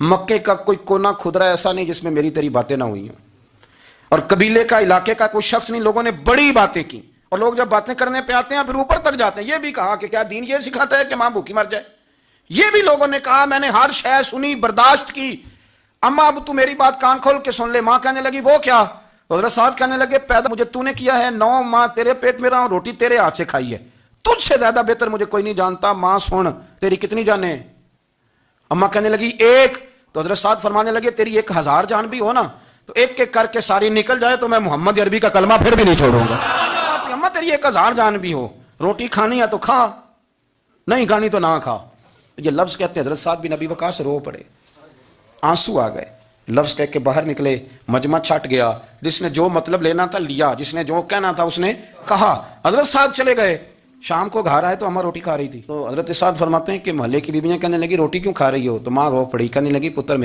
مکے کا کوئی کونا کھدرا ایسا نہیں جس میں میری تیری باتیں نہ ہوئی ہوں، اور قبیلے کا علاقے کا کوئی شخص نہیں، لوگوں نے بڑی باتیں کی، اور لوگ جب باتیں کرنے پہ آتے ہیں پھر اوپر تک جاتے ہیں۔ یہ بھی کہا کہ کیا دین یہ سکھاتا ہے کہ ماں بھوکی مر جائے؟ یہ بھی لوگوں نے کہا، میں نے ہر شے سنی، برداشت کی، اما اب تو میری بات کان کھول کے سن لے۔ ماں کہنے لگی وہ کیا؟ حضرت سعد کہنے لگے پیدا مجھے تو نے کیا ہے، 9 ماہ تیرے پیٹ میں رہا ہوں، روٹی تیرے ہاتھ سے کھائی ہے، تجھ سے زیادہ بہتر مجھے کوئی نہیں جانتا۔ ماں سن، تیری کتنی جانیں ہیں؟ اما کہنے لگی ایک۔ تو حضرت سعد فرمانے لگے تیری 1000 جان بھی ہو نا تو ایک ایک کر کے ساری نکل جائے تو میں محمد عربی کا کلمہ پھر بھی نہیں چھوڑوں گا۔ اما تیری 1000 جان بھی ہو، روٹی کھانی ہے تو کھا، نہیں کھانی تو نہ کھا۔ یہ لفظ کہتے ہیں حضرت سعد بن ابی وقاص رو پڑے، آنسو آ گئے، لفظ کہہ کے باہر نکلے، مجمع چھٹ گیا، جس نے جو مطلب لینا تھا لیا، جس نے جو کہنا تھا اس نے کہا۔ حضرت سعد چلے گئے، شام کو گھر آئے تو اماں روٹی کھا رہی تھی، تو حضرت سعد فرماتے ہیں کہ محلے کی بیویاں کہنے لگی روٹی کیوں کھا رہی ہو؟ تو ماں رو پڑی، کہنے لگی پتر